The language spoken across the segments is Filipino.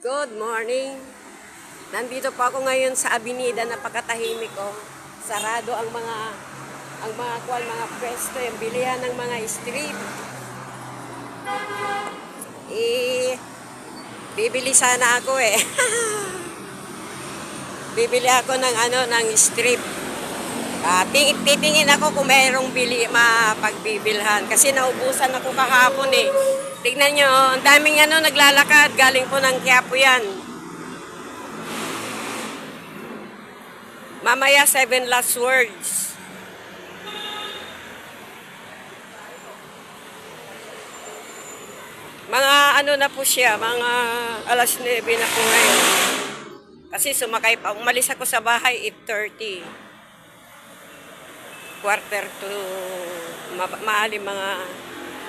Good morning. Nandito pa ako ngayon sa Avenida, napakatahimik ko. Sarado ang mga pwesto, yung bilihan ng mga street. Bibili sana ako eh. Bibili ako ng strip. Titingin ako kung mayroong mapagbibilhan kasi naubusan ako kahapon eh. Tignan nyo, ang daming naglalakad, galing po ng Quiapo yan. Mamaya 7 last words. Mga na po siya, mga alas 9 na po ngayon. Kasi sumakay pa, umalis ako sa bahay 8:30. Quarter to, maalim mga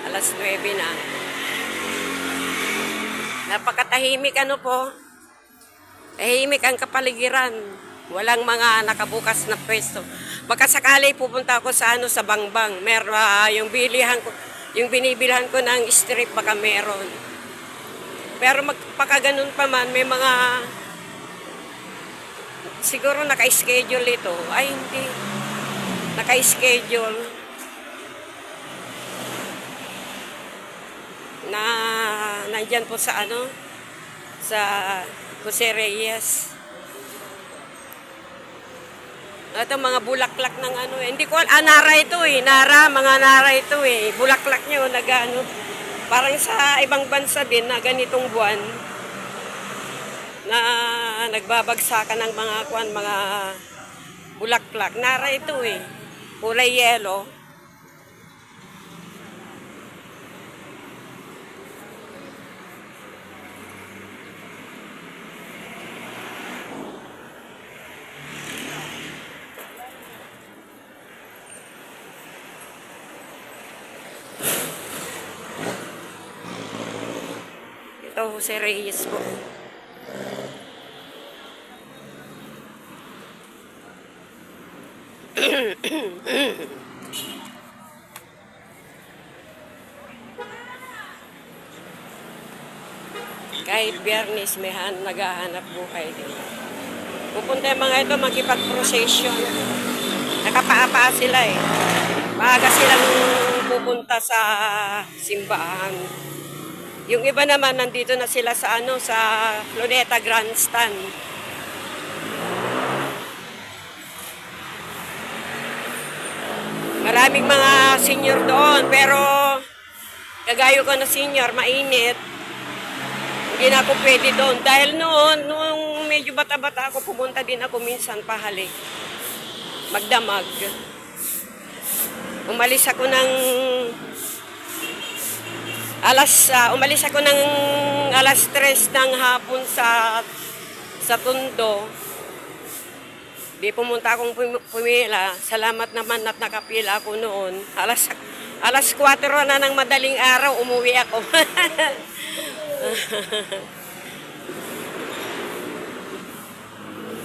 alas 9 na. Napakatahimik po. Tahimik ang kapaligiran. Walang mga nakabukas na pwesto. Baka sakali pupunta ako sa sa Bangbang. Yung binibilhan ko ng strip baka meron. Pero magpakaganon pa man, may mga siguro naka-schedule ito. Ay hindi. Naka-schedule na nandyan po sa sa Jose Reyes. Ito mga bulaklak ng hindi ko nara ito mga nara ito bulaklak niya parang sa ibang bansa din na ganitong buwan na nagbabagsakan ng mga bulaklak. Nara ito kulay yellow. Ito, Jose Reyes po. Kahit Biyernes, may naghahanap buhay din. Pupunta yung mga ito, makipag-procession. Nakapaapa sila Maaga silang pupunta sa simbahan. Yung iba naman, nandito na sila sa sa Luneta Grandstand. Maraming mga senior doon, pero kagayo ko na senior, mainit. Hindi na ako pwede doon. Dahil nung medyo bata-bata ako, pumunta din ako minsan pahalik. Magdamag. Umalis ako ng alas 3 ng hapon sa Tondo. Di pumunta akong pumila. Salamat naman at nakapila ako noon. Alas 4 na ng madaling araw, umuwi ako.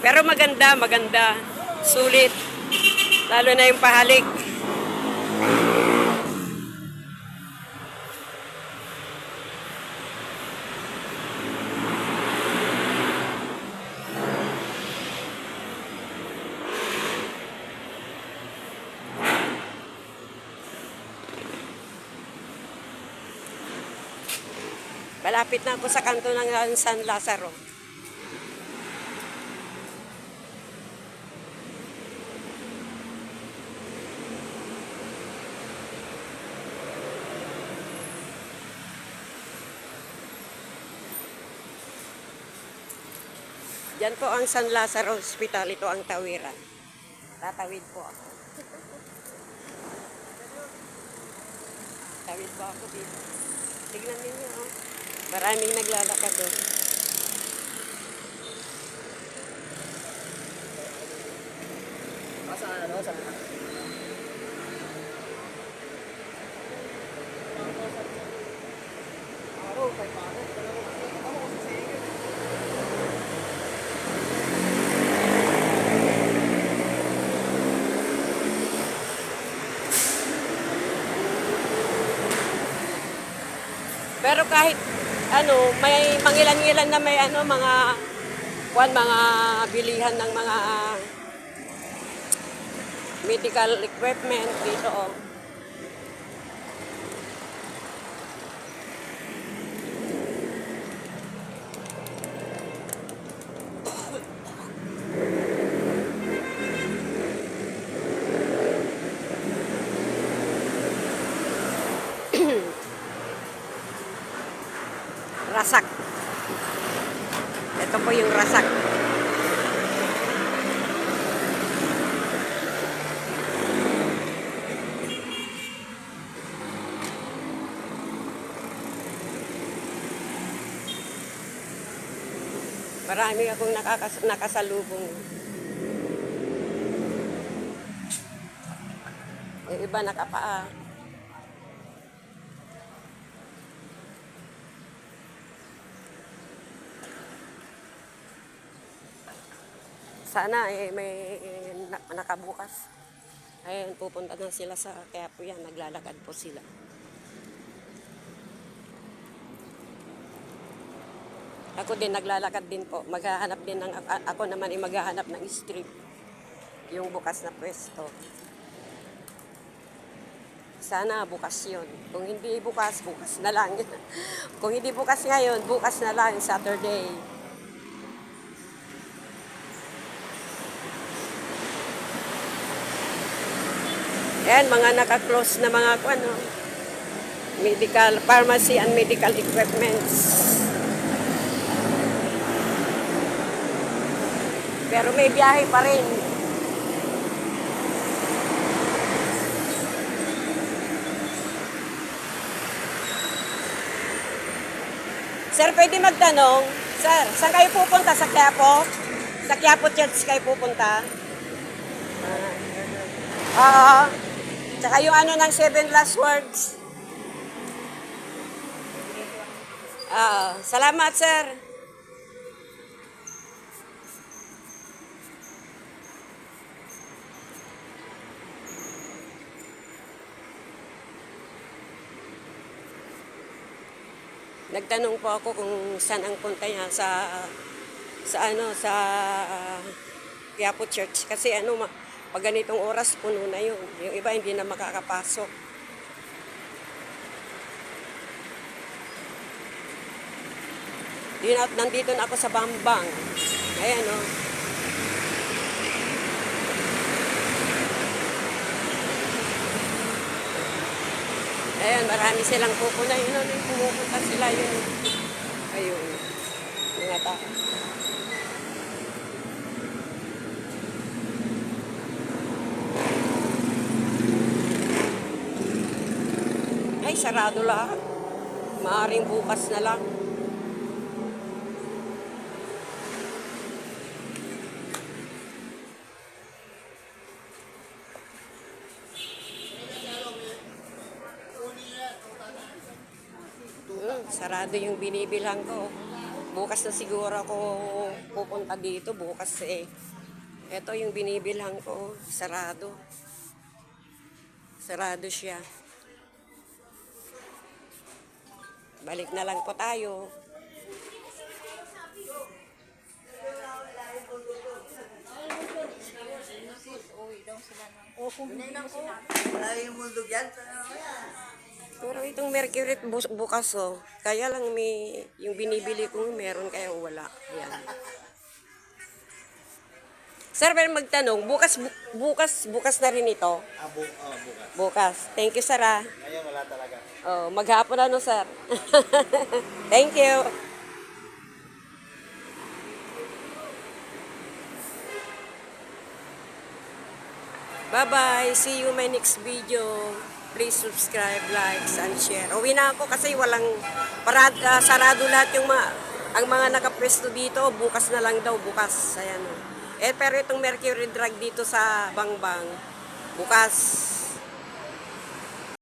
Pero maganda. Sulit. Lalo na yung pahalik. Malapit na ako sa kanto ng San Lazaro. Diyan po ang San Lazaro Hospital. Ito ang tawiran. Tatawid po ako. Tawid po ako dito. Tignan ninyo Maraming naglalakad doon. Pero kahit ano, may mangilan-ngilan na may ano, mga bilihan ng mga medical equipment dito. Oh. Rasak. Ito po yung rasak. Marami akong nakasalubong. Yung iba nakapaa. Sana may nakabukas. Ayun, pupunta na sila sa kaya po yan, naglalakad po sila. Ako din, naglalakad din po. Maghahanap din ng, ako naman ay maghahanap ng strip. Yung bukas na pwesto. Sana bukas yun. Kung hindi bukas, bukas na lang. Kung hindi bukas ngayon, bukas na lang, Saturday. Ayan, mga naka-close na mga ano, medical, pharmacy and medical equipments. Pero may biyahe pa rin. Sir, pwede magtanong? Sir, saan kayo pupunta? Sa Quiapo? Sa Quiapo Church kayo pupunta? Tsaka yung ano ng 7 last words. Salamat, sir. Nagtanong po ako kung saan ang punta niya sa Quiapo Church kasi pag ganitong oras puno na yun. Yung iba hindi na makakapasok. Nandito na ako sa Bambang. Ayan o. Ayan, marami silang pupuna. Yun, pumupunta sila yun. Ayun. Mga tao. Ay, sarado lahat. Maaring bukas na lang. Sarado yung binibilhan ko. Bukas na siguro ako pupunta dito. Bukas Ito yung binibilhan ko. Sarado. Sarado siya. Balik na lang po tayo. Pero itong Mercury bukas kaya lang yung binibili ko meron kaya wala. Ayan. Sir, pero magtanong, bukas na rin ito? Bukas. Bukas. Thank you, sir. Ngayon wala talaga. Maghapon na sir. Thank you. Bye-bye. See you my next video. Please subscribe, likes, and share. Uwi na ako kasi sarado lahat ang mga nakapwesto dito. Bukas na lang daw, bukas. Ayan. Pero itong Mercury Drug dito sa Bangbang, bukas.